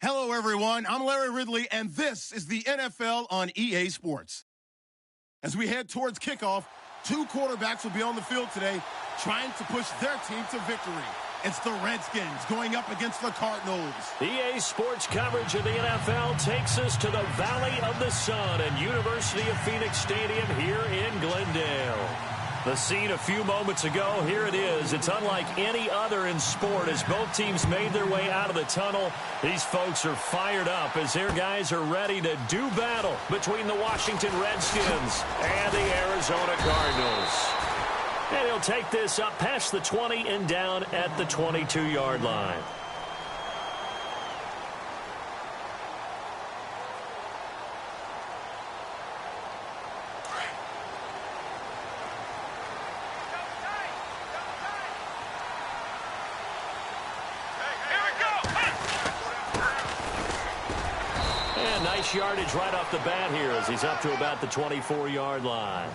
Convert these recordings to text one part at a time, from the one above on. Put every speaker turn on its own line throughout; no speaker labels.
Hello, everyone. I'm Larry Ridley, and this is the NFL on EA Sports. As we head towards kickoff, two quarterbacks will be on the field today trying to push their team to victory. It's the Redskins going up against the Cardinals.
EA Sports coverage of the NFL takes us to the Valley of the Sun and University of Phoenix Stadium here in Glendale. The scene a few moments ago, here it is. It's unlike any other in sport as both teams made their way out of the tunnel. These folks are fired up as their guys are ready to do battle between the Washington Redskins and the Arizona Cardinals. And he'll take this up past the 20 and down at the 22-yard line. Nice yardage right off the bat here as he's up to about the 24-yard line.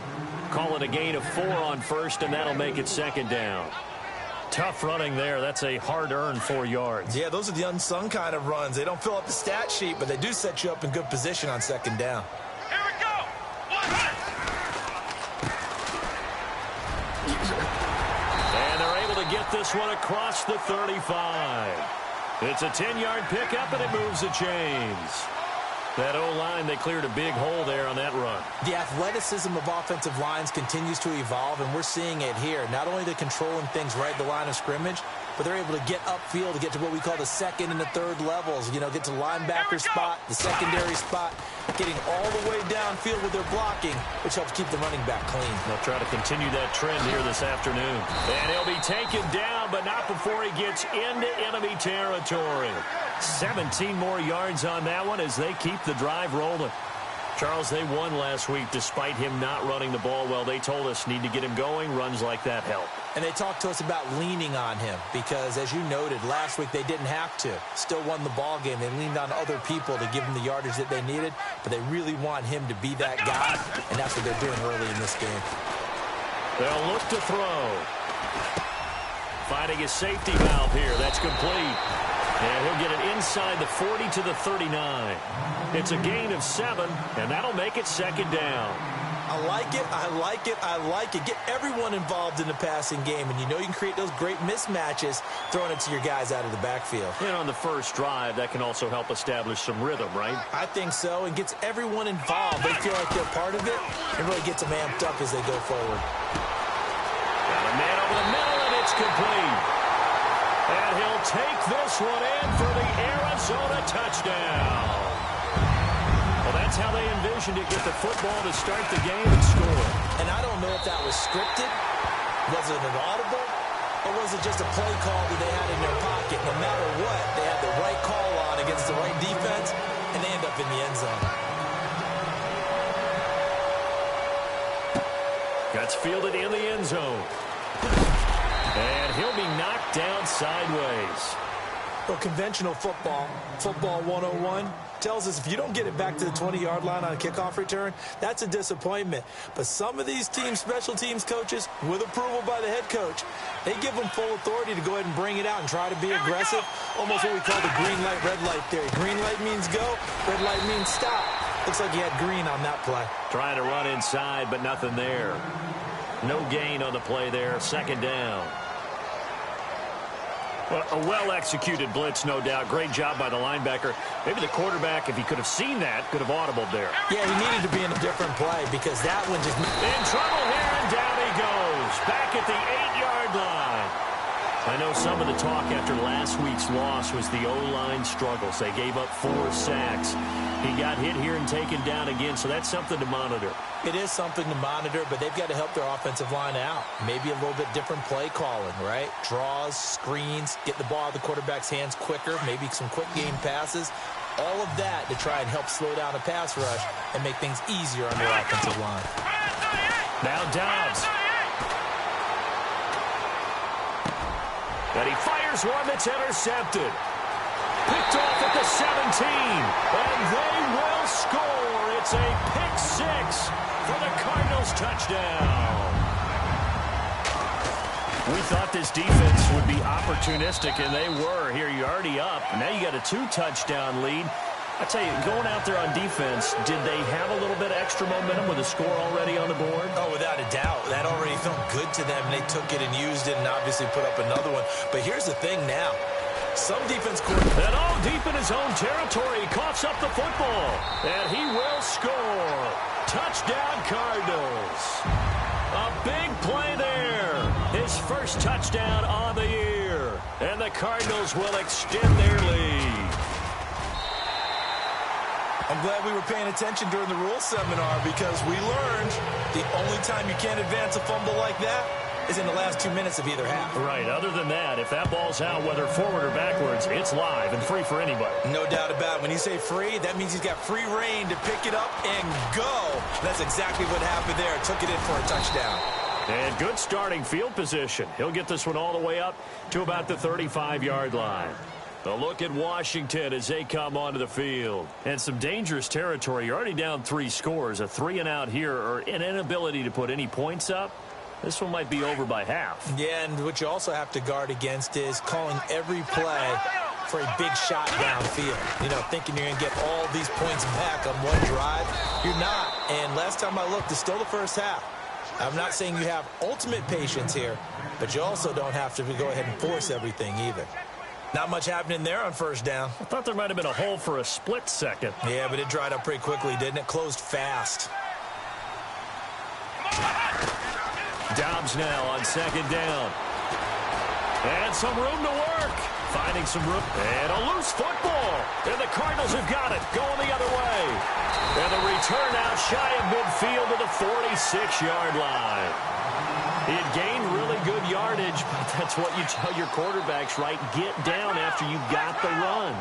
Call it a gain of 4 on first, and that'll make it second down. Tough running there. That's a hard-earned 4 yards.
Yeah, those are the unsung kind of runs. They don't fill up the stat sheet, but they do set you up in good position on second down.
Here we go!
And they're able to get this one across the 35. It's a 10-yard pickup, and it moves the chains. That O-line, they cleared a big hole there on that run.
The athleticism of offensive lines continues to evolve, and we're seeing it here. Not only they're controlling things right at the line of scrimmage, but they're able to get upfield to get to what we call the second and the third levels. You know, get to the linebacker spot, the secondary spot, getting all the way downfield with their blocking, which helps keep the running back clean.
They'll try to continue that trend here this afternoon. And he'll be taken down, but not before he gets into enemy territory. 17 more yards on that one as they keep the drive rolling. Charles, they won last week despite him not running the ball well. They told us need to get him going. Runs like that help.
And they talked to us about leaning on him because, as you noted, last week they didn't have to. Still won the ball game. They leaned on other people to give them the yardage that they needed, but they really want him to be that guy, and that's what they're doing early in this game.
They'll look to throw. Finding a safety valve here. That's complete. And he'll get it inside the 40 to the 39. It's a gain of 7, and that'll make it second down.
I like it, I like it, I like it. Get everyone involved in the passing game, and you know you can create those great mismatches throwing it to your guys out of the backfield.
And on the first drive, that can also help establish some rhythm, right?
I think so, and gets everyone involved. They feel like they're part of it, and really gets them amped up as they go forward.
Got a man over the middle, and it's complete. And he'll take this one in for the Arizona touchdown. Well, that's how they envisioned it. Get the football to start the game and score.
And I don't know if that was scripted. Was it an audible? Or was it just a play call that they had in their pocket? No matter what, they had the right call on against the right defense, and they end up in the end zone.
Gets fielded in the end zone. And he'll be knocked down sideways.
Well, conventional football 101, tells us if you don't get it back to the 20-yard line on a kickoff return, that's a disappointment. But some of these teams, special teams coaches, with approval by the head coach, they give them full authority to go ahead and bring it out and try to be aggressive. Almost what we call the green light, red light theory. Green light means go, red light means stop. Looks like he had green on that play.
Trying to run inside, but nothing there. No gain on the play there. Second down. Well, a well-executed blitz, no doubt. Great job by the linebacker. Maybe the quarterback, if he could have seen that, could have audibled there.
Yeah, he needed to be in a different play because that one just...
In trouble here, and down he goes. Back at the 8-yard line. I know some of the talk after last week's loss was the O-line struggles. They gave up 4 sacks. He got hit here and taken down again, so that's something to monitor.
It is something to monitor, but they've got to help their offensive line out. Maybe a little bit different play calling, right? Draws, screens, get the ball out of the quarterback's hands quicker, maybe some quick game passes. All of that to try and help slow down a pass rush and make things easier on their offensive line.
Now Dobbs. And he fires one that's intercepted. Picked off at the 17, and they will score. It's a pick 6 for the Cardinals touchdown. We thought this defense would be opportunistic, and they were. Here, you're already up. Now you got a 2-touchdown lead. I tell you, going out there on defense, did they have a little bit of extra momentum with a score already on the board?
Oh, without a doubt. That already felt good to them. They took it and used it and obviously put up another one. But here's the thing now. Some defense coordinators...
And all deep in his own territory, he coughs up the football. And he will score. Touchdown, Cardinals. A big play there. His first touchdown on the year. And the Cardinals will extend their lead.
I'm glad we were paying attention during the rules seminar because we learned the only time you can't advance a fumble like that is in the last 2 minutes of either half.
Right. Other than that, if that ball's out, whether forward or backwards, it's live and free for anybody.
No doubt about it. When you say free, that means he's got free reign to pick it up and go. That's exactly what happened there. Took it in for a touchdown.
And good starting field position. He'll get this one all the way up to about the 35-yard line. A look at Washington as they come onto the field. And some dangerous territory. You're already down 3 scores. A 3-and-out here or an inability to put any points up. This one might be over by half.
Yeah, and what you also have to guard against is calling every play for a big shot downfield. You know, thinking you're going to get all these points back on one drive. You're not. And last time I looked, it's still the first half. I'm not saying you have ultimate patience here, but you also don't have to go ahead and force everything either. Not much happening there on first down.
I thought there might have been a hole for a split second.
Yeah, but it dried up pretty quickly, didn't it? Closed fast.
Dobbs now on second down. And some room to work. Finding some room. And a loose football. And the Cardinals have got it. Going the other way. And the return out shy of midfield to the 46-yard line. He had gained really good yardage, but that's what you tell your quarterbacks, right? Get down after you got the run.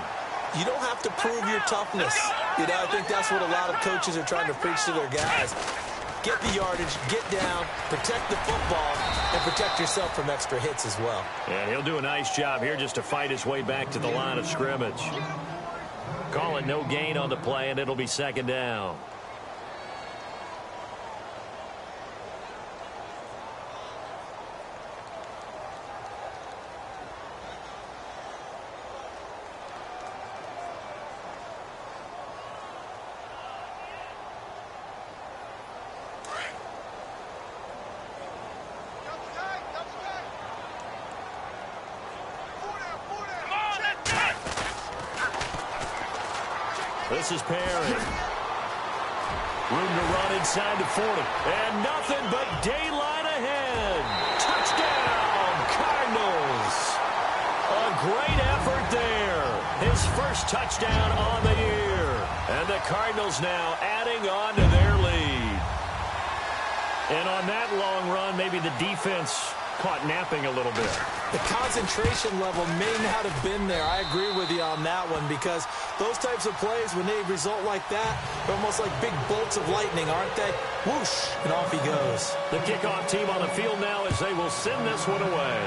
You don't have to prove your toughness. You know, I think that's what a lot of coaches are trying to preach to their guys. Get the yardage, get down, protect the football, and protect yourself from extra hits as well.
And he'll do a nice job here just to fight his way back to the line of scrimmage. Call it no gain on the play, and it'll be second down. This is Perry. Room to run inside the 40. And nothing but daylight ahead. Touchdown, Cardinals. A great effort there. His first touchdown on the year. And the Cardinals now adding on to their lead. And on that long run, maybe the defense caught napping a little bit.
The concentration level may not have been there. I agree with you on that one because those types of plays, when they result like that, they're almost like big bolts of lightning, aren't they? Whoosh, and off he goes.
The kickoff team on the field now as they will send this one away.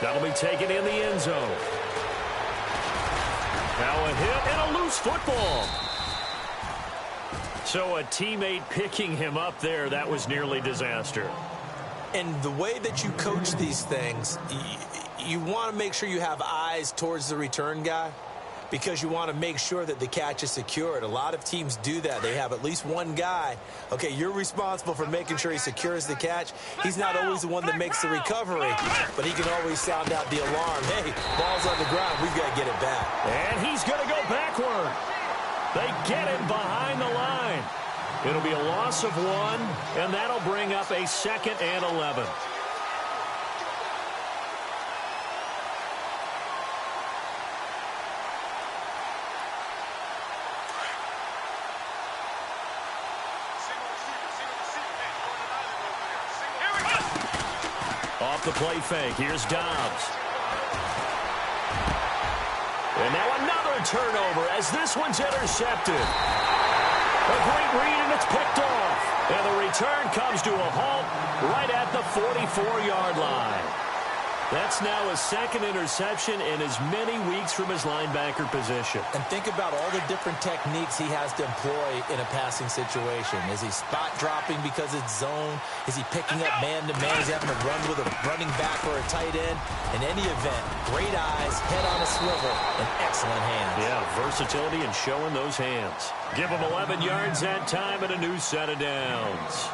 That'll be taken in the end zone. Now a hit and a loose football. So a teammate picking him up there, that was nearly disaster.
And the way that you coach these things, you want to make sure you have eyes towards the return guy because you want to make sure that the catch is secured. A lot of teams do that. They have at least one guy. Okay, you're responsible for making sure he secures the catch. He's not always the one that makes the recovery, but he can always sound out the alarm. Hey, ball's on the ground. We've got to get it back.
And he's going to go backward. They get him behind the line. It'll be a loss of 1, and that'll bring up a 2nd and 11. Off the play fake, here's Dobbs. And now another turnover as this one's intercepted. A great read, and it's picked off. And the return comes to a halt right at the 44-yard line. That's now a second interception in as many weeks from his linebacker position.
And think about all the different techniques he has to employ in a passing situation. Is he spot dropping because it's zone? Is he picking up man-to-man? Is he having to run with a running back or a tight end? In any event, great eyes, head on a swivel, and excellent hands.
Yeah, versatility and showing those hands. Give him 11 yards that time and a new set of downs.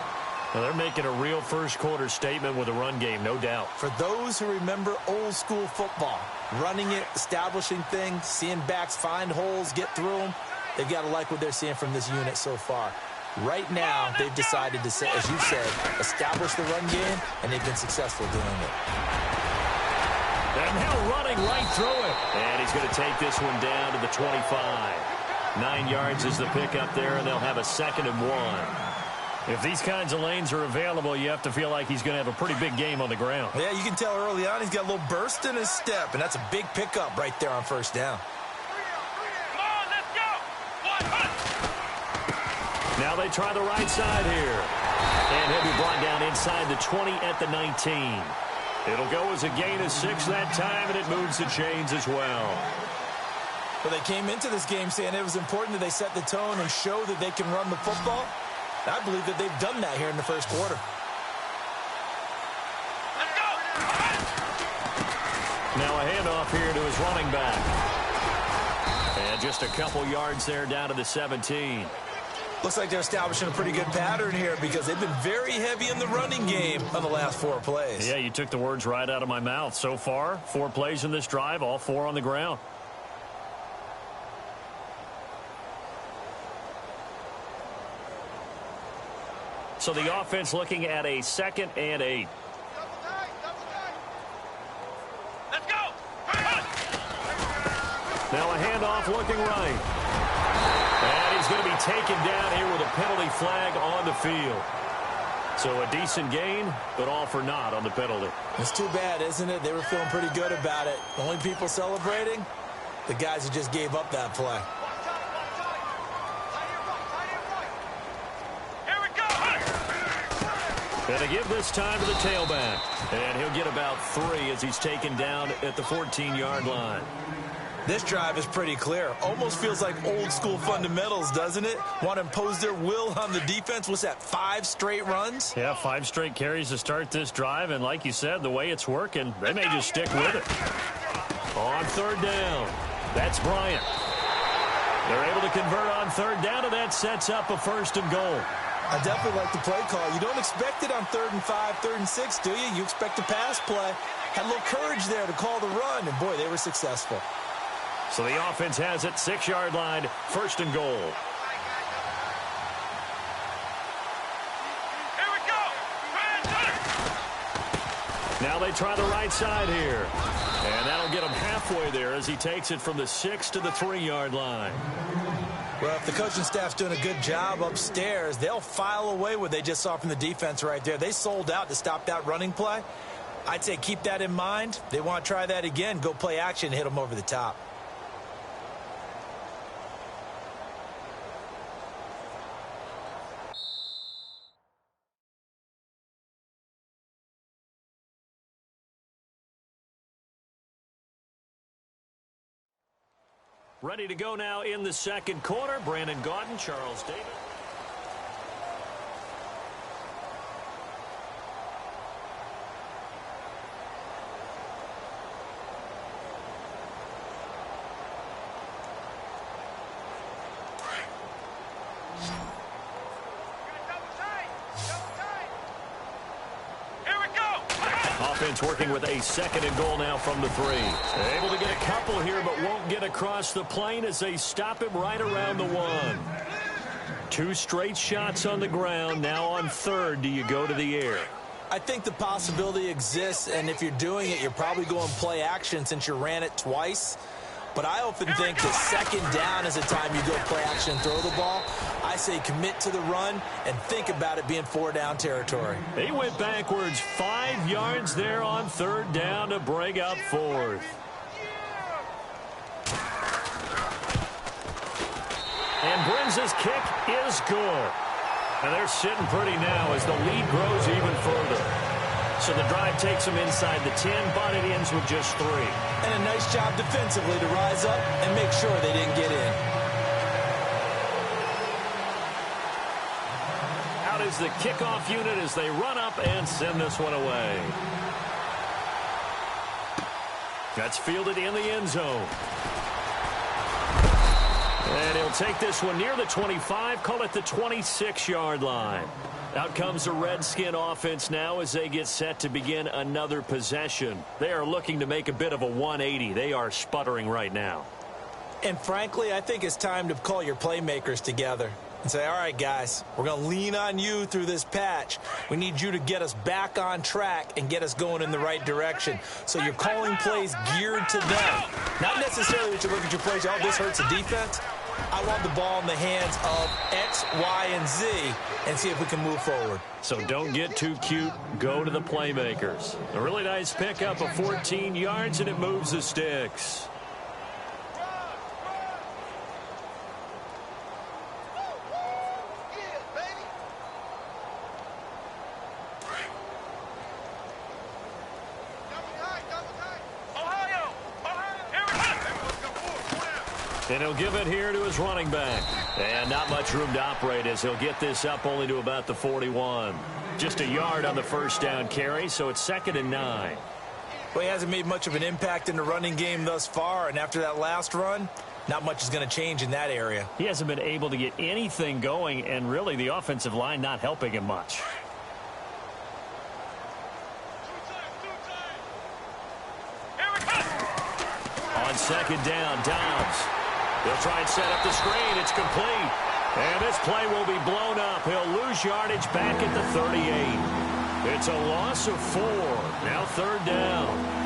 Well, they're making a real first-quarter statement with a run game, no doubt.
For those who remember old-school football, running it, establishing things, seeing backs find holes, get through them, they've got to like what they're seeing from this unit so far. Right now, they've decided to, as you said, establish the run game, and they've been successful doing it.
And now running right through it. And he's going to take this one down to the 25. 9 yards is the pickup there, and they'll have a 2nd and 1. If these kinds of lanes are available, you have to feel like he's going to have a pretty big game on the ground.
Yeah, you can tell early on he's got a little burst in his step, and that's a big pickup right there on first down.
Come on, let's go.
Now they try the right side here. And he'll be brought down inside the 20 at the 19. It'll go as a gain of 6 that time, and it moves the chains as well.
Well, they came into this game saying it was important that they set the tone and show that they can run the football. I believe that they've done that here in the first quarter.
Let's go.
Now a handoff here to his running back. And just a couple yards there down to the 17.
Looks like they're establishing a pretty good pattern here because they've been very heavy in the running game on the last 4 plays.
Yeah, you took the words right out of my mouth. So far, 4 plays in this drive, all 4 on the ground. So the offense looking at a 2nd and 8.
Let's go.
Now a handoff looking right. And he's going to be taken down here with a penalty flag on the field. So a decent gain, but all for naught on the penalty.
It's too bad, isn't it? They were feeling pretty good about it. The only people celebrating, the guys who just gave up that play.
And to give this time to the tailback. And he'll get about 3 as he's taken down at the 14-yard line.
This drive is pretty clear. Almost feels like old-school fundamentals, doesn't it? Want to impose their will on the defense. What's that, 5 straight runs?
Yeah, 5 straight carries to start this drive. And like you said, the way it's working, they may just stick with it. On 3rd down, that's Bryant. They're able to convert on 3rd down, and that sets up a 1st and goal.
I definitely like the play call. You don't expect it on 3rd and 5, 3rd and 6, do you? You expect a pass play. Had a little courage there to call the run, and boy, they were successful.
So the offense has it, 6-yard line, 1st and goal.
Here we go.
Now they try the right side here. And that'll get him halfway there as he takes it from the 6 to the 3-yard line.
Well, if the coaching staff's doing a good job upstairs, they'll file away what they just saw from the defense right there. They sold out to stop that running play. I'd say keep that in mind. They want to try that again. Go play action, hit them over the top.
Ready to go now in the 2nd quarter. Brandon Gaudin, Charles Davis. Offense working with a 2nd and goal now from the 3. Able to get a couple here, but won't get across the plane as they stop him right around the 1. 2 straight shots on the ground. Now on 3rd, do you go to the air?
I think the possibility exists, and if you're doing it, you're probably going play action since you ran it twice. But I often think that 2nd down is a time you go play action and throw the ball. I say commit to the run and think about it being 4-down territory.
They went backwards 5 yards there on 3rd down to bring up 4th. And Brenz's kick is good. And they're sitting pretty now as the lead grows even further. So the drive takes them inside the 10, but it ends with just 3.
And a nice job defensively to rise up and make sure they didn't get in.
Out is the kickoff unit as they run up and send this one away. That's fielded in the end zone. And he'll take this one near the 25, call it the 26-yard line. Out comes the Redskin offense now as they get set to begin another possession. They are looking to make a bit of a 180. They are sputtering right now.
And frankly, I think it's time to call your playmakers together and say, all right, guys, we're going to lean on you through this patch. We need you to get us back on track and get us going in the right direction. So you're calling plays geared to them. Not necessarily that you look at your plays, oh, this hurts the defense. I want the ball in the hands of X, Y, and Z and see if we can move forward.
So don't get too cute. Go to the playmakers. A really nice pickup of 14 yards, and it moves the sticks. And he'll give it here to his running back. And not much room to operate as he'll get this up only to about the 41. Just a yard on the first down carry, so it's 2nd and 9.
Well, he hasn't made much of an impact in the running game thus far, and after that last run, not much is going to change in that area.
He hasn't been able to get anything going, and really the offensive line not helping him much. On 2nd down, Dobbs. He'll try and set up the screen. It's complete. And this play will be blown up. He'll lose yardage back at the 38. It's a loss of 4. Now 3rd down.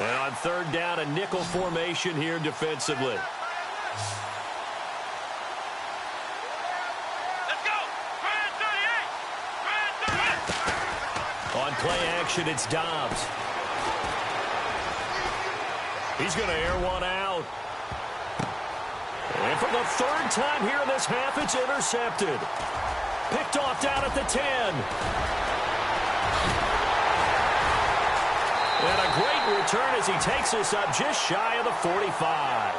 And on 3rd down, a nickel formation here defensively.
Let's go! Grand 38!
On play action, it's Dobbs. He's going to air one out. And for the 3rd time here in this half, it's intercepted. Picked off down at the 10. And a great return as he takes this up just shy of the 45.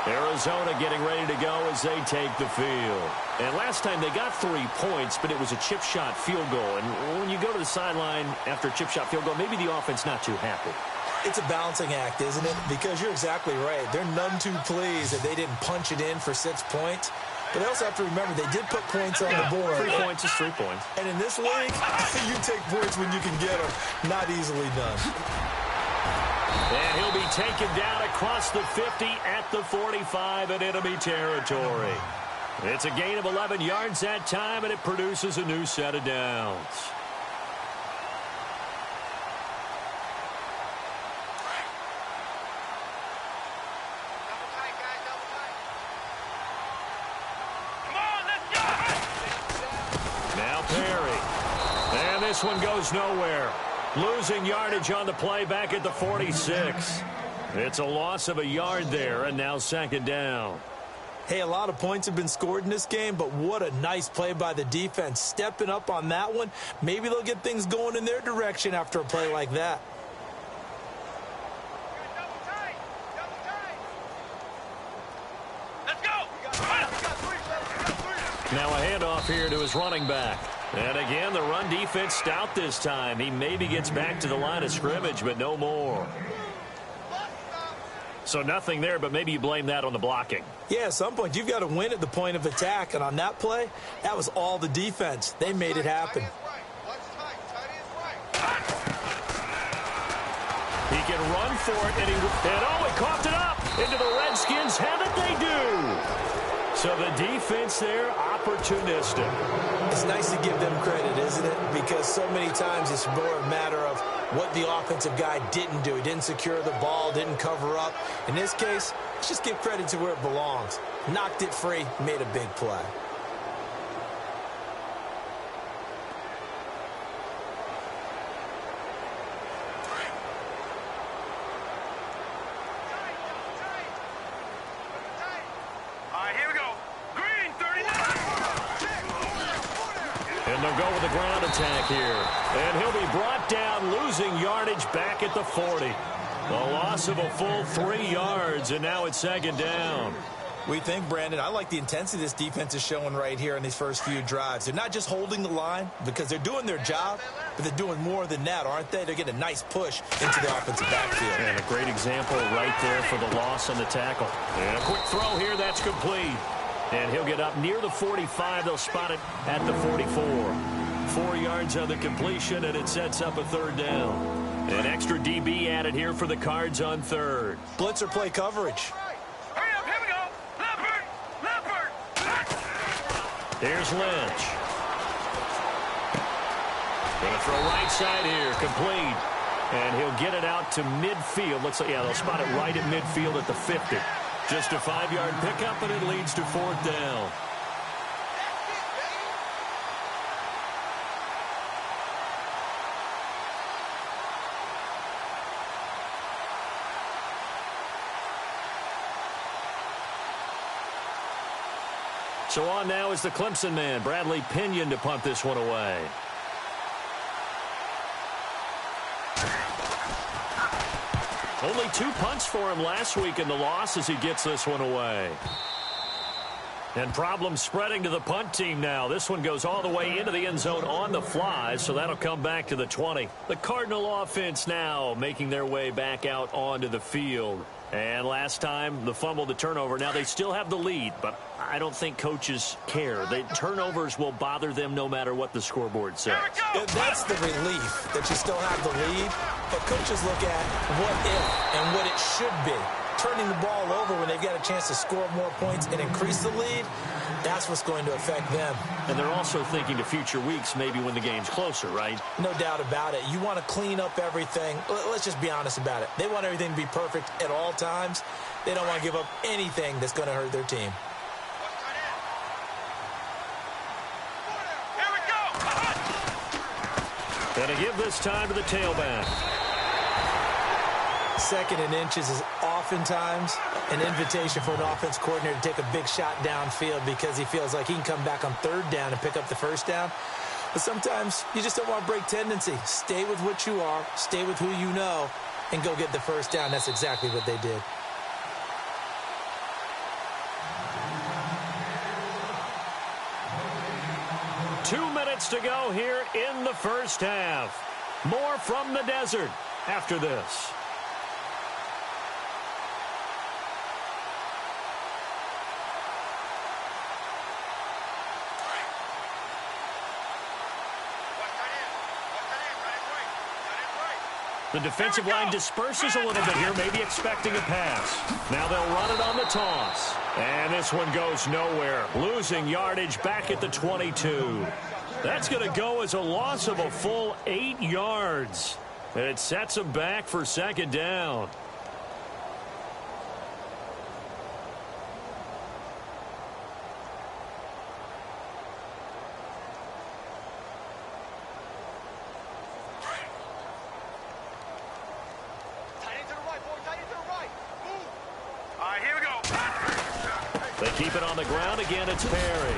Arizona getting ready to go as they take the field. And last time they got 3 points, but it was a chip shot field goal. And when you go to the sideline after a chip shot field goal, maybe the offense not too happy.
It's a balancing act, isn't it? Because you're exactly right. They're none too pleased that they didn't punch it in for 6 points. But they also have to remember they did put points on the board.
3 points is 3 points.
And in this league, you take points when you can get them. Not easily done.
And he'll be taken down across the 50 at the 45 in enemy territory. It's a gain of 11 yards that time, and it produces a new set of downs. Now Perry. And this one goes nowhere. Losing yardage on the play back at the 46. It's a loss of a yard there, and now 2nd down.
Hey, a lot of points have been scored in this game, but what a nice play by the defense. Stepping up on that one. Maybe they'll get things going in their direction after a play like that.
Let's go!
Now a handoff here to his running back. And again, the run defense stout this time. He maybe gets back to the line of scrimmage, but no more. So nothing there, but maybe you blame that on the blocking.
Yeah, at some point, you've got to win at the point of attack. And on that play, that was all the defense. They made it happen.
He can run for it, and he coughed it up into the Redskins. Haven't they do? So the defense there, opportunistic.
It's nice to give them credit, isn't it? Because so many times it's more a matter of what the offensive guy didn't do. He didn't secure the ball, didn't cover up. In this case, let's just give credit to where it belongs. Knocked it free, made a big play.
go with the ground attack here. And he'll be brought down, losing yardage back at the 40. A loss of a full 3 yards, and now it's second down.
We think, Brandon, I like the intensity this defense is showing right here in these first few drives. They're not just holding the line because they're doing their job, but they're doing more than that, aren't they? They're getting a nice push into the offensive backfield.
And a great example right there for the loss on the tackle. And a quick throw here, that's complete. And he'll get up near the 45. They'll spot it at the 44. 4 yards on the completion, and it sets up a third down. An extra DB added here for the Cards on third.
Blitzer play coverage.
Hurry up, here we go. Leopard.
Here's Lynch. Going to throw right side here, complete. And he'll get it out to midfield. Looks like, yeah, they'll spot it right at midfield at the 50. Just a 5-yard pickup, and it leads to fourth down. So on now is the Clemson man, Bradley Pinion, to punt this one away. Only 2 punts for him last week in the loss as he gets this one away. And problems spreading to the punt team now. This one goes all the way into the end zone on the fly, so that'll come back to the 20. The Cardinal offense now making their way back out onto the field. And last time, the fumble, the turnover. Now, they still have the lead, but I don't think coaches care. The turnovers will bother them no matter what the scoreboard says.
Yeah, that's the relief that you still have the lead, but coaches look at what if and what it should be. Turning the ball over when they've got a chance to score more points and increase the lead, that's what's going to affect them.
And they're also thinking to future weeks, maybe when the game's closer, right?
No doubt about it. You want to clean up everything. Let's just be honest about it. They want everything to be perfect at all times. They don't want to give up anything that's going to hurt their team.
Here we go.
And to give this time to the tailback.
Second and inches is oftentimes an invitation for an offense coordinator to take a big shot downfield because he feels like he can come back on third down and pick up the first down. But sometimes you just don't want to break tendency. Stay with what you are, stay with who you know, and go get the first down. That's exactly what they did.
Two minutes to go here in the first half. More from the desert after this. The defensive line disperses a little bit here, maybe expecting a pass. Now they'll run it on the toss. And this one goes nowhere. Losing yardage back at the 22. That's going to go as a loss of a full 8 yards. And it sets them back for second down. They keep it on the ground. Again, it's Perry.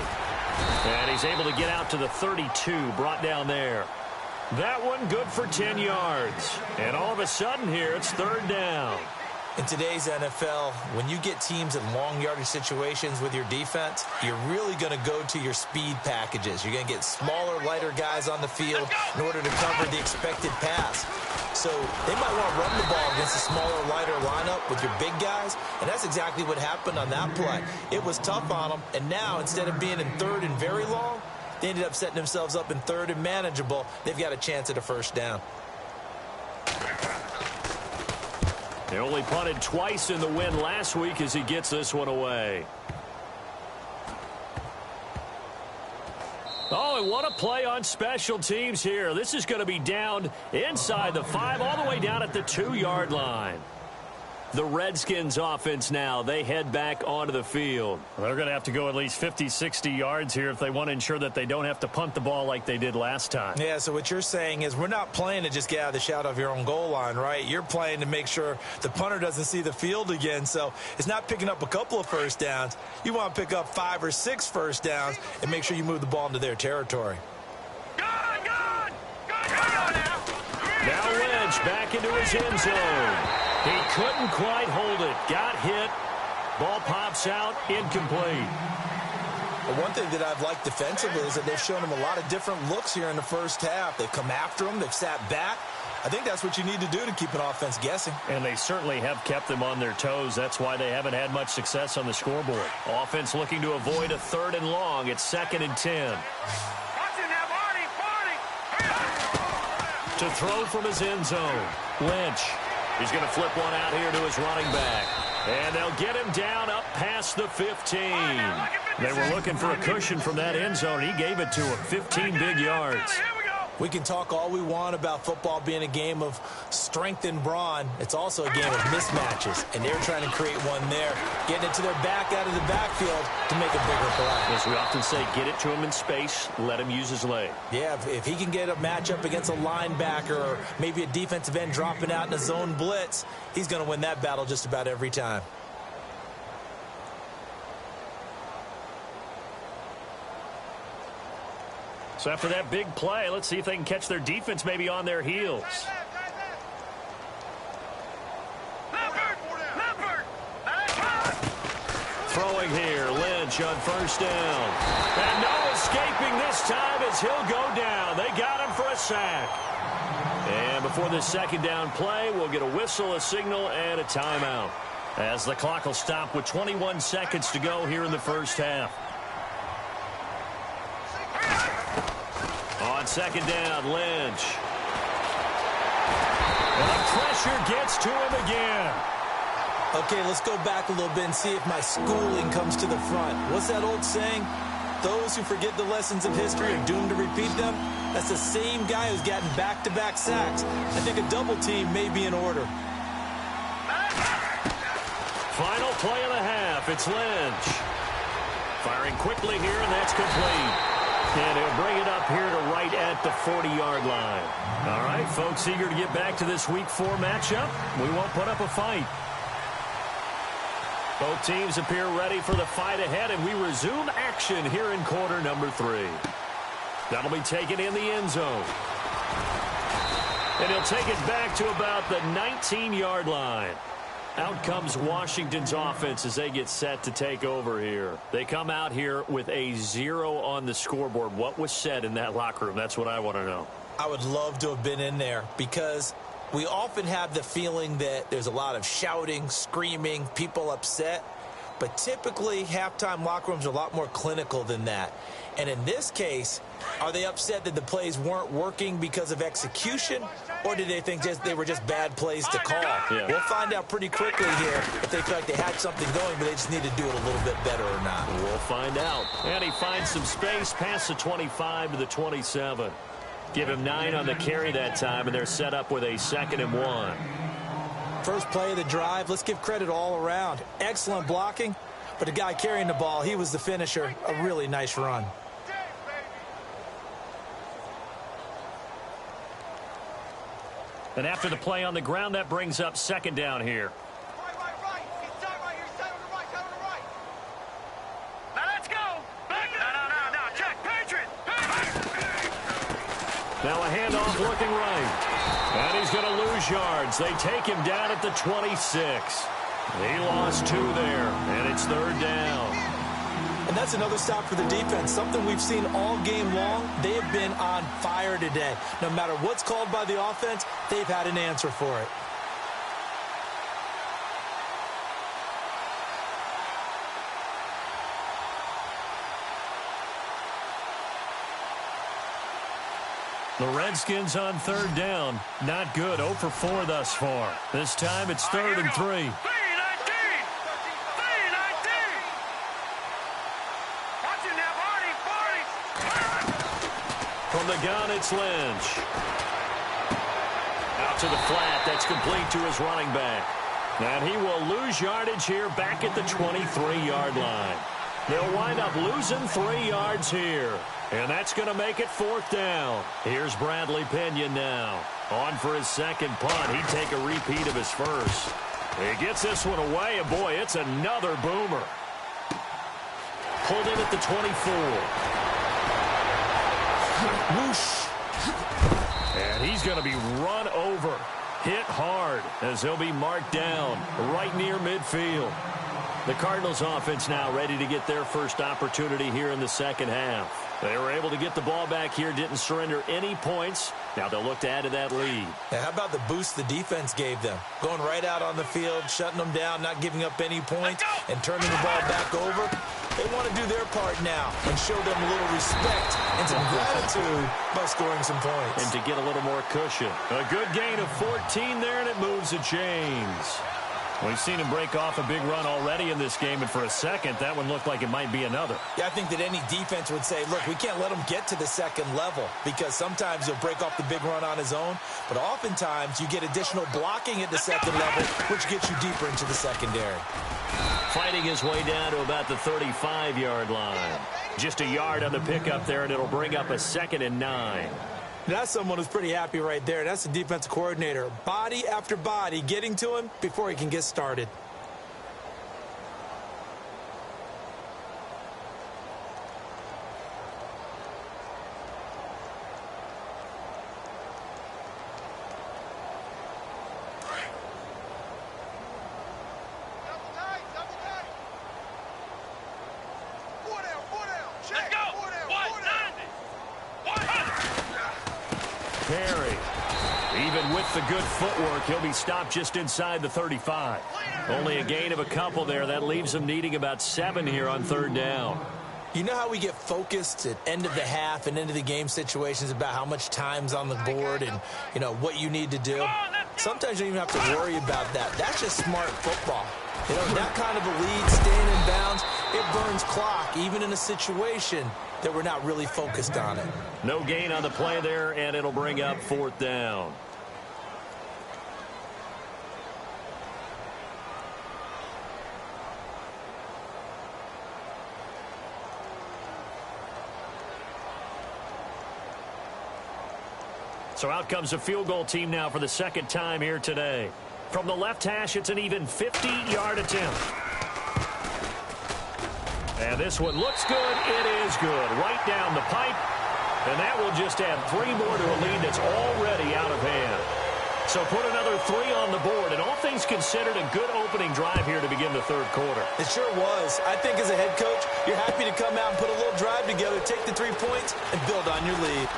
And he's able to get out to the 32, brought down there. That one good for 10 yards. And all of a sudden here, it's third down.
In today's NFL, when you get teams in long yardage situations with your defense, you're really going to go to your speed packages. You're going to get smaller, lighter guys on the field in order to cover the expected pass. So they might want to run the ball against a smaller, lighter lineup with your big guys, and that's exactly what happened on that play. It was tough on them, and now instead of being in third and very long, they ended up setting themselves up in third and manageable. They've got a chance at a first down.
They only punted twice in the win last week as he gets this one away. Oh, and what a play on special teams here. This is going to be down inside the 5, all the way down at the 2-yard line. The Redskins offense now, they head back onto the field. Well, they're going to have to go at least 50, 60 yards here if they want to ensure that they don't have to punt the ball like they did last time.
Yeah, so what you're saying is we're not playing to just get out of the shadow of your own goal line, right? You're playing to make sure the punter doesn't see the field again. So it's not picking up a couple of first downs. You want to pick up 5 or 6 first downs and make sure you move the ball into their territory.
Go!
back into his end zone. He couldn't quite hold it. Got hit. Ball pops out, incomplete.
Well, one thing that I've liked defensively is that they've shown him a lot of different looks here in the first half. They've come after him. They've sat back. I think that's what you need to do to keep an offense guessing.
And they certainly have kept them on their toes. That's why they haven't had much success on the scoreboard. Offense looking to avoid a 3rd and long. It's 2nd and 10. To throw from his end zone. Lynch. He's going to flip one out here to his running back. And they'll get him down up past the 15. They were looking for a cushion from that end zone. He gave it to him. 15 big yards.
We can talk all we want about football being a game of strength and brawn. It's also a game of mismatches, and they're trying to create one there, getting it to their back out of the backfield to make a bigger play.
As we often say, get it to him in space, let him use his leg.
Yeah, if he can get a matchup against a linebacker or maybe a defensive end dropping out in a zone blitz, he's going to win that battle just about every time.
So after that big play, let's see if they can catch their defense maybe on their heels. Throwing here, Lynch on 1st down. And no escaping this time as he'll go down. They got him for a sack. And before this 2nd down play, we'll get a whistle, a signal, and a timeout. As the clock will stop with 21 seconds to go here in the first half. On 2nd down, Lynch. And the pressure gets to him again.
Okay, let's go back a little bit and see if my schooling comes to the front. What's that old saying? Those who forget the lessons of history are doomed to repeat them. That's the same guy who's gotten back-to-back sacks. I think a double team may be in order.
Final play of the half. It's Lynch. Firing quickly here, and that's complete. And he'll bring it up here to right at the 40-yard line. All right, folks, eager to get back to this Week 4 matchup. We won't put up a fight. Both teams appear ready for the fight ahead, and we resume action here in quarter number 3. That'll be taken in the end zone. And he'll take it back to about the 19-yard line. Out comes Washington's offense as they get set to take over here. They come out here with a 0 on the scoreboard. What was said in that locker room? That's what I want to know.
I would love to have been in there because we often have the feeling that there's a lot of shouting, screaming, people upset. But typically, halftime locker rooms are a lot more clinical than that. And in this case, are they upset that the plays weren't working because of execution, or did they think they were just bad plays to call?
Yeah.
We'll find out pretty quickly here if they feel like they had something going, but they just need to do it a little bit better or not.
We'll find out. And he finds some space past the 25 to the 27. Give him 9 on the carry that time, and they're set up with a 2nd and 1.
First play of the drive, let's give credit all around. Excellent blocking, but the guy carrying the ball, he was the finisher. A really nice run.
And after the play on the ground, that brings up 2nd down here.
Right. He's tight right here. He's tight on the right. Now let's go. No. Check. Patriot.
Now a handoff looking right. And he's going to lose yards. They take him down at the 26. He lost 2 there, and it's 3rd down.
And that's another stop for the defense, something we've seen all game long. They have been on fire today. No matter what's called by the offense, they've had an answer for it.
The Redskins on 3rd down. Not good. 0 for 4 thus far. This time it's 3rd and 3. From the gun, it's Lynch. Out to the flat. That's complete to his running back. And he will lose yardage here back at the 23-yard line. They'll wind up losing 3 yards here. And that's going to make it 4th down. Here's Bradley Pinion now. On for his 2nd punt. He'd take a repeat of his first. He gets this one away, and boy, it's another boomer. Pulled in at the 24. Whoosh. And he's going to be run over. Hit hard as he'll be marked down right near midfield. The Cardinals offense now ready to get their first opportunity here in the second half. They were able to get the ball back here, didn't surrender any points. Now they'll look to add to that lead.
Yeah, how about the boost the defense gave them? Going right out on the field, shutting them down, not giving up any points, and turning the ball back over. They want to do their part now and show them a little respect and some gratitude by scoring some points.
And to get a little more cushion. A good gain of 14 there, and it moves the chains. We've seen him break off a big run already in this game, and for a second, that one looked like it might be another.
Yeah, I think that any defense would say, look, we can't let him get to the second level because sometimes he'll break off the big run on his own, but oftentimes you get additional blocking at the second level, which gets you deeper into the secondary.
Fighting his way down to about the 35-yard line. Just a yard on the pickup there, and it'll bring up a 2nd and 9.
That's someone who's pretty happy right there. That's the defensive coordinator. Body after body getting to him before he can get started.
Perry, even with the good footwork, he'll be stopped just inside the 35. Only a gain of a couple there. That leaves him needing about 7 here on 3rd down.
You know how we get focused at end of the half and end of the game situations about how much time's on the board and, you know, what you need to do? Sometimes you don't even have to worry about that. That's just smart football. You know, that kind of a lead, staying in bounds, it burns clock, even in a situation that we're not really focused on it.
No gain on the play there, and it'll bring up 4th down. So out comes a field goal team now for the 2nd time here today. From the left hash, it's an even 50-yard attempt. And this one looks good. It is good. Right down the pipe. And that will just add 3 more to a lead that's already out of hand. So put another 3 on the board. And all things considered, a good opening drive here to begin the 3rd quarter.
It sure was. I think as a head coach, you're happy to come out and put a little drive together, take the 3 points, and build on your lead.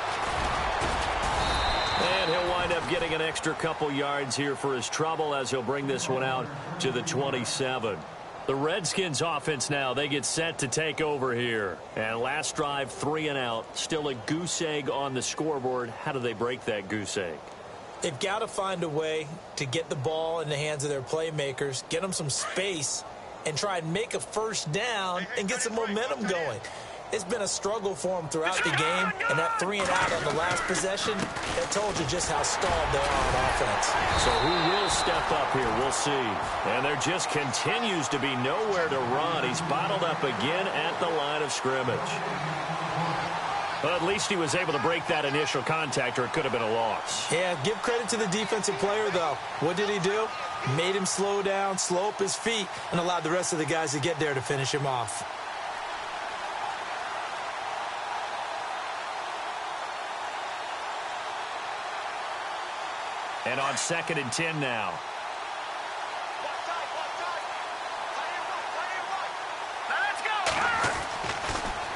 And he'll wind up getting an extra couple yards here for his trouble as he'll bring this one out to the 27. The Redskins offense now, they get set to take over here. And last drive, 3 and out. Still a goose egg on the scoreboard. How do they break that goose egg?
They've got to find a way to get the ball in the hands of their playmakers, get them some space, and try and make a 1st down and get some momentum going. It's been a struggle for them throughout the game, and that 3 and out on the last possession, that told you just how stalled they are on offense.
So who will step up here? We'll see. And there just continues to be nowhere to run. He's bottled up again at the line of scrimmage. But at least he was able to break that initial contact, or it could have been a loss.
Yeah, give credit to the defensive player, though. What did he do? Made him slow down, slow up his feet, and allowed the rest of the guys to get there to finish him off.
And on 2nd and 10 now.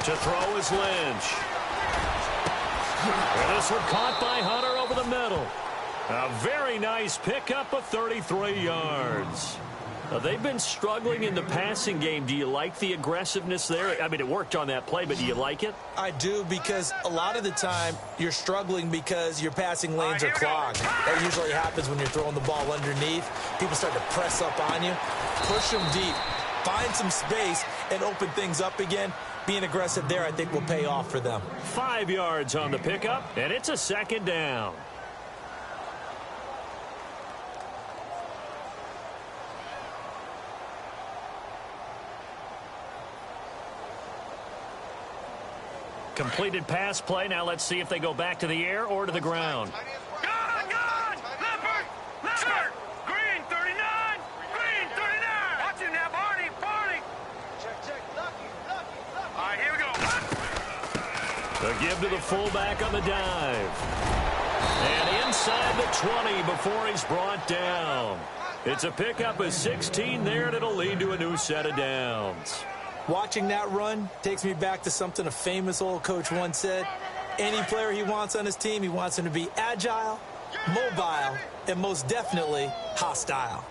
To throw is Lynch. And this one caught by Hunter over the middle. A very nice pickup of 33 yards. They've been struggling in the passing game. Do you like the aggressiveness there? I mean, it worked on that play, but do you like it?
I do, because a lot of the time you're struggling because your passing lanes are clogged. That usually happens when you're throwing the ball underneath. People start to press up on you. Push them deep. Find some space and open things up again. Being aggressive there, I think, will pay off for them.
5 yards on the pickup, and it's a 2nd down. Completed pass play. Now let's see if they go back to the air or to the ground.
Good! Leopard! Leopard! Green 39! Green 39! Watch him now, Barney! Barney! Check. Lucky. All right, here we go.
The give to the fullback on the dive. And inside the 20 before he's brought down. It's a pickup of 16 there, and it'll lead to a new set of downs.
Watching that run takes me back to something a famous old coach once said. Any player he wants on his team, he wants him to be agile, mobile, and most definitely hostile.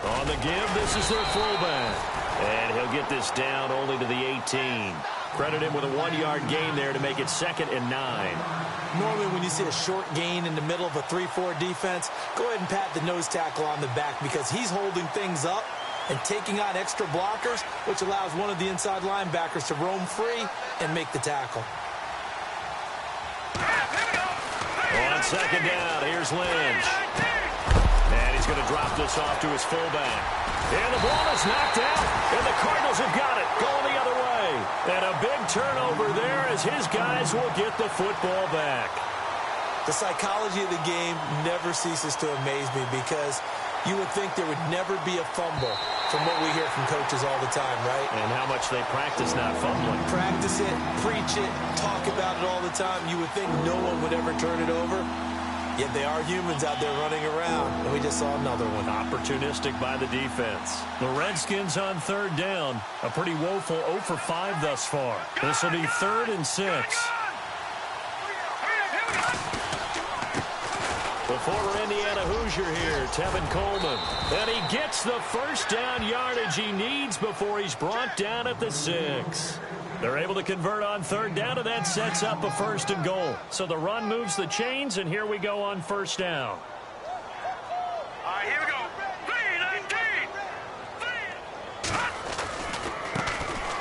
On the give, this is their fullback. And he'll get this down only to the 18. Credit him with a 1-yard gain there to make it 2nd and 9.
Normally when you see a short gain in the middle of a 3-4 defense, go ahead and pat the nose tackle on the back because he's holding things up and taking on extra blockers, which allows one of the inside linebackers to roam free and make the tackle.
On 2nd down, here's Lynch. And he's going to drop this off to his fullback. And the ball is knocked out, and the Cardinals have got it, going the other way. And a big turnover there as his guys will get the football back.
The psychology of the game never ceases to amaze me because you would think there would never be a fumble from what we hear from coaches all the time, right?
And how much they practice not fumbling.
Practice it, preach it, talk about it all the time. You would think no one would ever turn it over. Yet they are humans out there running around, and we just saw another one.
Opportunistic by the defense. The Redskins on 3rd down. A pretty woeful 0 for 5 thus far. This will be 3rd and 6. The former Indiana Hoosier here, Tevin Coleman. And he gets the first down yardage he needs before he's brought down at the 6. They're able to convert on 3rd down, and that sets up a 1st and goal. So the run moves the chains, and here we go on 1st down.
All right, here we go.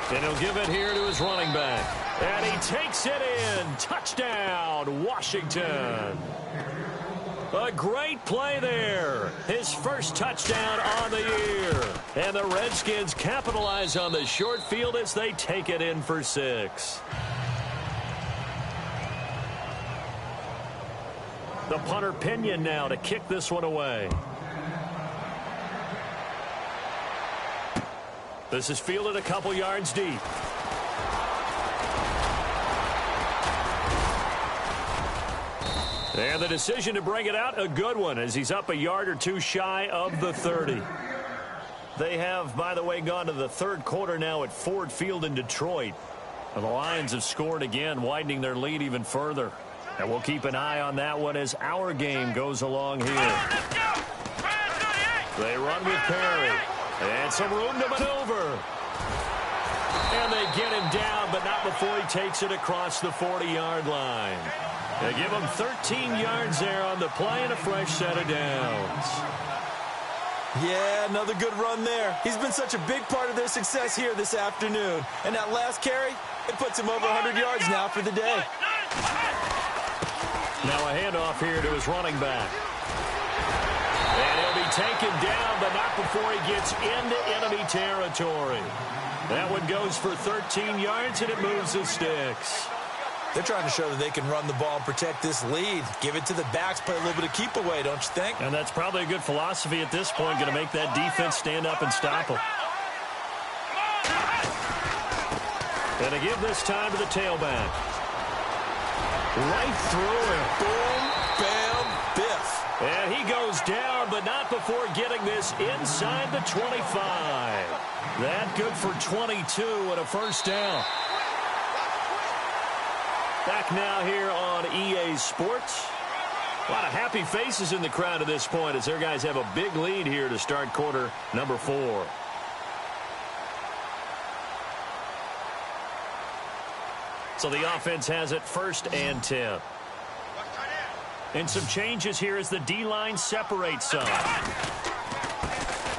3-19.
And he'll give it here to his running back. And he takes it in. Touchdown, Washington. A great play there. His first touchdown on the year. And the Redskins capitalize on the short field as they take it in for 6. The punter Pinion now to kick this one away. This is fielded a couple yards deep. And the decision to bring it out, a good one, as he's up a yard or two shy of the 30. They have, by the way, gone to the 3rd quarter now at Ford Field in Detroit. And the Lions have scored again, widening their lead even further. And we'll keep an eye on that one as our game goes along here. They run with Perry. And some room to maneuver. And they get him down, but not before he takes it across the 40-yard line. They give him 13 yards there on the play and a fresh set of downs.
Yeah, another good run there. He's been such a big part of their success here this afternoon. And that last carry, it puts him over 100 yards now for the day.
Now a handoff here to his running back. And he'll be taken down, but not before he gets into enemy territory. That one goes for 13 yards, and it moves the sticks.
They're trying to show that they can run the ball and protect this lead. Give it to the backs, play a little bit of keep away, don't you think?
And that's probably a good philosophy at this point, going to make that defense stand up and stop them. And to give this time to the tailback. Right through him.
Boom, bam, biff.
And he goes down, but not before getting this inside the 25. That good for 22 and a first down. Back now here on EA Sports. A lot of happy faces in the crowd at this point as their guys have a big lead here to start quarter number 4. So the offense has it 1st and 10. And some changes here as the D-line separates some.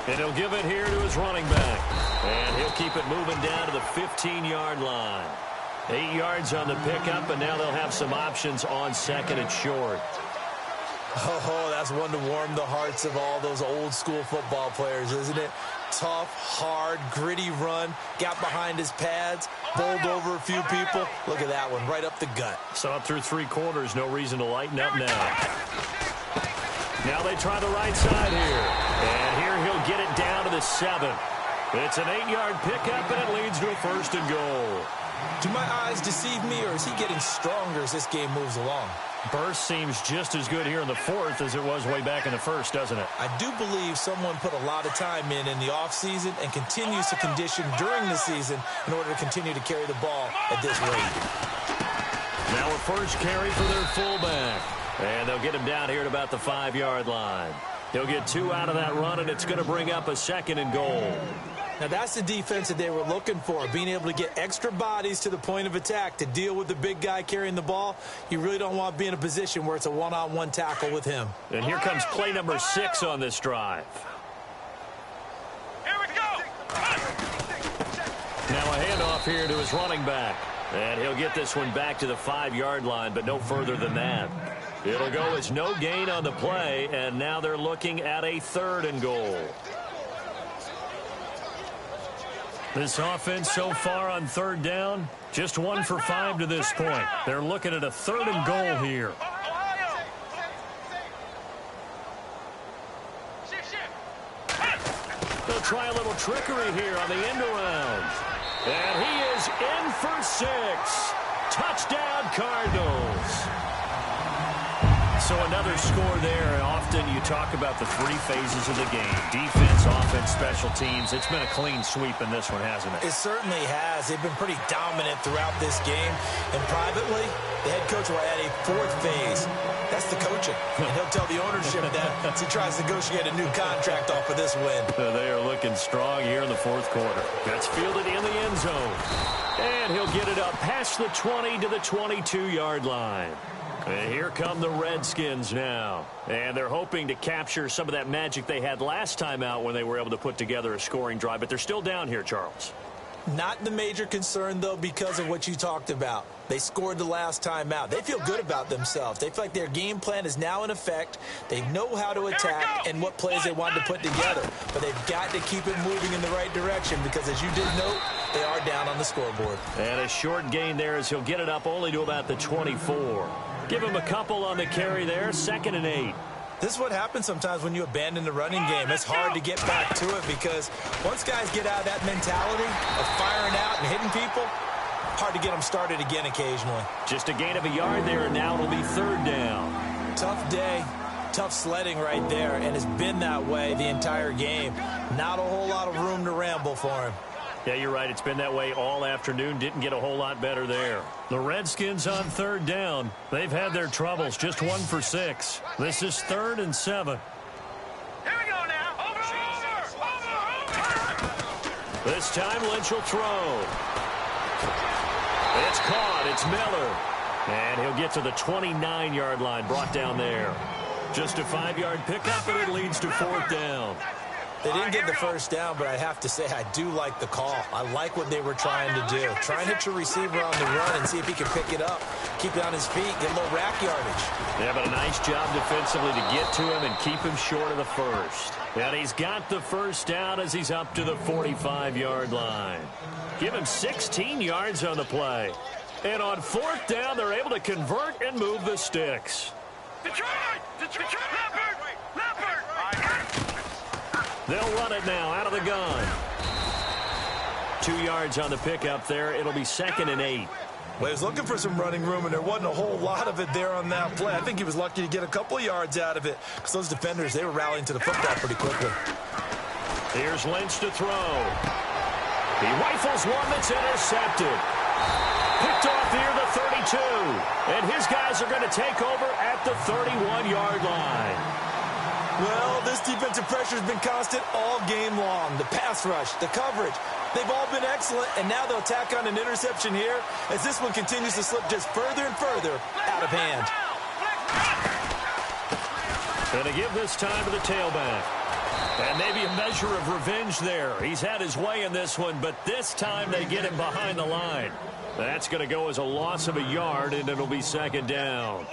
And he'll give it here to his running back. And he'll keep it moving down to the 15-yard line. 8 yards on the pickup, and now they'll have some options on 2nd and short.
Oh, that's one to warm the hearts of all those old-school football players, isn't it? Tough, hard, gritty run, got behind his pads, bowled over a few people. Look at that one, right up the gut.
So up through 3 quarters, no reason to lighten up now. Now they try the right side here. And here he'll get it down to the 7. It's an 8-yard pickup, and it leads to a 1st and goal.
Do my eyes deceive me, or is he getting stronger as this game moves along?
Burst seems just as good here in the fourth as it was way back in the first, doesn't it?
I do believe someone put a lot of time in the offseason and continues to condition during the season in order to continue to carry the ball at this rate.
Now a first carry for their fullback. And they'll get him down here at about the 5-yard line. He'll get 2 out of that run, and it's going to bring up a 2nd and goal.
Now, that's the defense that they were looking for, being able to get extra bodies to the point of attack to deal with the big guy carrying the ball. You really don't want to be in a position where it's a one-on-one tackle with him.
And here comes play number 6 on this drive.
Here we go.
Now a handoff here to his running back. And he'll get this one back to the 5-yard line, but no further than that. It'll go as no gain on the play, and now they're looking at a 3rd and goal. This offense so far on 3rd down, just 1 for 5 to this point. They're looking at a 3rd and goal here. They'll try a little trickery here on the end around. And he is in for 6. Touchdown, Cardinals. So another score there. Often you talk about the 3 phases of the game. Defense, offense, special teams. It's been a clean sweep in this one, hasn't it?
It certainly has. They've been pretty dominant throughout this game. And privately, the head coach will add a 4th phase. That's the coaching. And he'll tell the ownership that as he tries to negotiate a new contract off of this win.
They are looking strong here in the 4th quarter. That's fielded in the end zone. And he'll get it up past the 20 to the 22-yard line. And here come the Redskins now. And they're hoping to capture some of that magic they had last time out when they were able to put together a scoring drive. But they're still down here, Charles.
Not the major concern, though, because of what you talked about. They scored the last time out. They feel good about themselves. They feel like their game plan is now in effect. They know how to attack and what plays they want to put together. But they've got to keep it moving in the right direction because, as you did note, they are down on the scoreboard.
And a short gain there as he'll get it up only to about the 24. Give him a couple on the carry there, 2nd and 8.
This is what happens sometimes when you abandon the running game. It's hard to get back to it because once guys get out of that mentality of firing out and hitting people, hard to get them started again occasionally.
Just a gain of a yard there, and now it'll be 3rd down.
Tough day, tough sledding right there, and it's been that way the entire game. Not a whole lot of room to ramble for him.
Yeah, you're right. It's been that way all afternoon. Didn't get a whole lot better there. The Redskins on 3rd down. They've had their troubles. Just 1 for 6. This is 3rd and 7.
Here we go now. Over.
This time Lynch will throw. It's caught. It's Miller. And he'll get to the 29-yard line. Brought down there. Just a 5-yard pickup, and it leads to 4th down.
They didn't get the first down, but I have to say I do like the call. I like what they were trying to do. Try and hit your receiver on the run and see if he can pick it up. Keep it on his feet, get a little rack yardage.
Yeah, but a nice job defensively to get to him and keep him short of the first. And he's got the first down as he's up to the 45-yard line. Give him 16 yards on the play. And on 4th down, they're able to convert and move the sticks.
Detroit! Leopard!
They'll run it now out of the gun. 2 yards on the pickup there. It'll be 2nd and 8.
Well, he was looking for some running room, and there wasn't a whole lot of it there on that play. I think he was lucky to get a couple of yards out of it because those defenders, they were rallying to the football pretty quickly.
Here's Lynch to throw. He rifles one that's intercepted. Picked off near the 32. And his guys are going to take over at the 31-yard line.
Well, this defensive pressure has been constant all game long. The pass rush, the coverage, they've all been excellent, and now they'll tack on an interception here as this one continues to slip just further and further out of hand.
And to give this time to the tailback. And maybe a measure of revenge there. He's had his way in this one, but this time they get him behind the line. That's going to go as a loss of a yard, and it'll be 2nd down.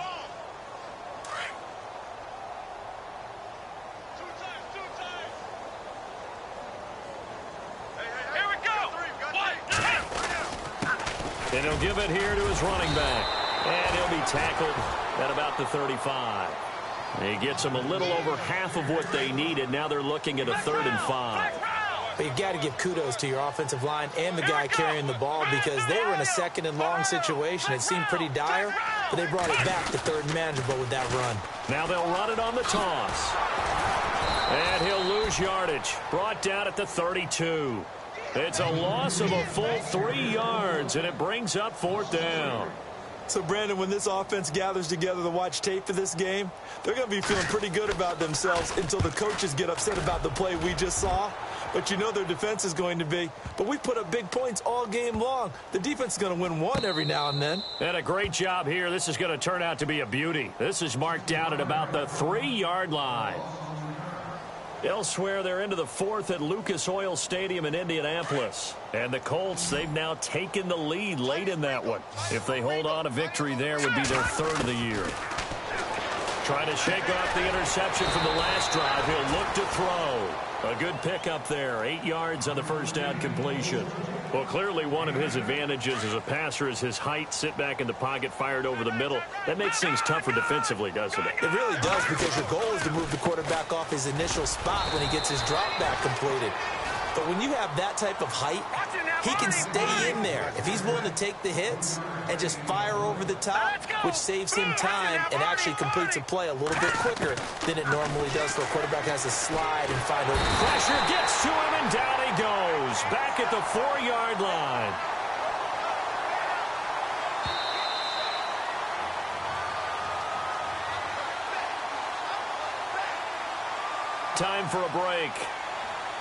And he'll give it here to his running back. And he'll be tackled at about the 35. He gets them a little over half of what they needed. Now they're looking at a 3rd and 5.
But you got to give kudos to your offensive line and the guy carrying the ball because they were in a second and long situation. It seemed pretty dire, but they brought it back to third and manageable with that run.
Now they'll run it on the toss. And he'll lose yardage. Brought down at the 32. It's a loss of a full 3 yards, and it brings up fourth down.
So, Brandon, when this offense gathers together to watch tape for this game, they're going to be feeling pretty good about themselves until the coaches get upset about the play we just saw. But you know their defense is going to be. But we put up big points all game long. The defense is going to win one every now and then.
And a great job here. This is going to turn out to be a beauty. This is marked down at about the 3-yard line. Elsewhere, they're into the fourth at Lucas Oil Stadium in Indianapolis. And the Colts, they've now taken the lead late in that one. If they hold on, a victory there would be their third of the year. Trying to shake off the interception from the last drive. He'll look to throw. A good pickup there. 8 yards on the first down completion. Well, clearly one of his advantages as a passer is his height. Sit back in the pocket, fired over the middle. That makes things tougher defensively, doesn't it?
It really does, because your goal is to move the quarterback off his initial spot when he gets his drop back completed. But when you have that type of height, he can stay in there if he's willing to take the hits and just fire over the top, which saves him time and actually completes a play a little bit quicker than it normally does. So a quarterback has to slide and find open.
Pressure gets to him, and down he goes. Back at the 4-yard line. Time for a break.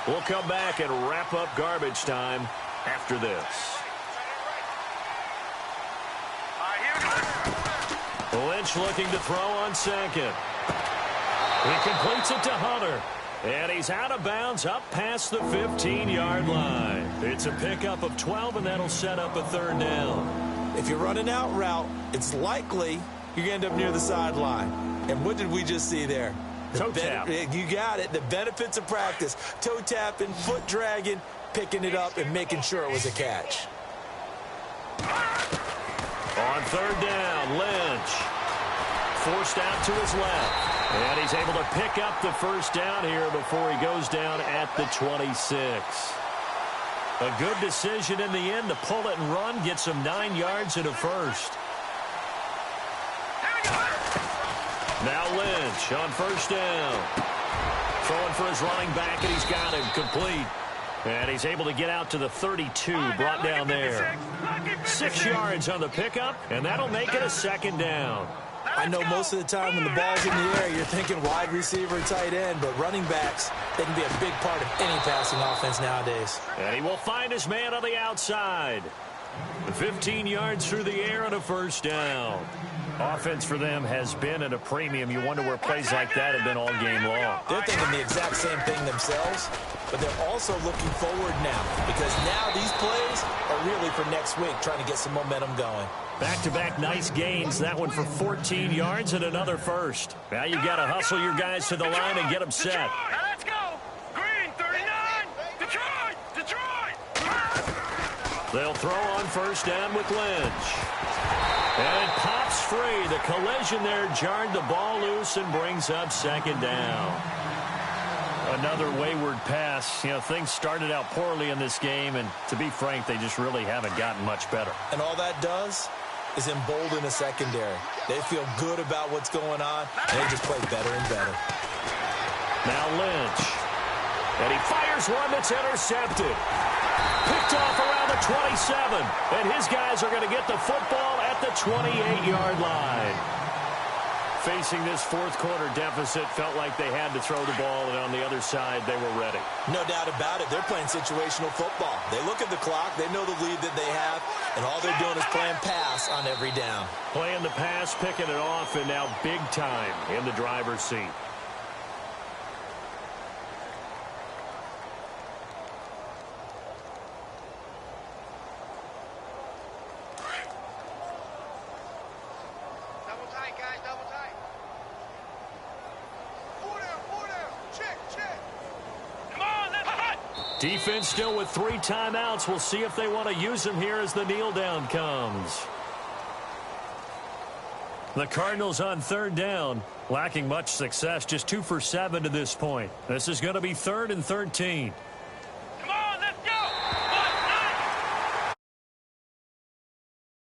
We'll come back and wrap up garbage time after this. Lynch looking to throw on second. He completes it to Hunter. And he's out of bounds up past the 15-yard line. It's a pickup of 12, and that'll set up a third down.
If you're running out route, it's likely you're going to end up near the sideline. And what did we just see there?
Toe tap.
You got it. The benefits of practice. Toe tapping, foot dragging, picking it up, and making sure it was a catch.
On third down, Lynch forced out to his left. And he's able to pick up the first down here before he goes down at the 26. A good decision in the end to pull it and run, gets him 9 yards and a first. Now Lynch on first down. Throwing for his running back, and he's got him complete. And he's able to get out to the 32, brought down there. 6 yards on the pickup, and that'll make it a second down.
I know most of the time when the ball's in the air, you're thinking wide receiver, tight end, but running backs, they can be a big part of any passing offense nowadays.
And he will find his man on the outside. 15 yards through the air and a first down. Offense for them has been at a premium. You wonder where plays like that have been all game long.
They're thinking the exact same thing themselves, but they're also looking forward now, because now these plays are really for next week, trying to get some momentum going.
Back-to-back nice gains. That one for 14 yards and another first. Now you got to hustle your guys to the line and get them set.
Now let's go. Green 39. Detroit.
They'll throw on first down with Lynch. And it pops free. The collision there jarred the ball loose and brings up second down. Another wayward pass. You know, things started out poorly in this game, and to be frank, they just really haven't gotten much better.
And all that does is embolden the secondary. They feel good about what's going on, and they just play better and better.
Now Lynch. And he fires one that's intercepted. Picked off around the 27. And his guys are going to get the football at the 28-yard line. Facing this fourth quarter deficit, felt like they had to throw the ball, and on the other side, they were ready.
No doubt about it. They're playing situational football. They look at the clock. They know the lead that they have, and all they're doing is playing pass on every down.
Playing the pass, picking it off, and now big time in the driver's seat. Defense still with 3 timeouts. We'll see if they want to use them here as the kneel down comes. The Cardinals on third down, lacking much success, just 2 for 7 to this point. This is going to be 3rd and 13.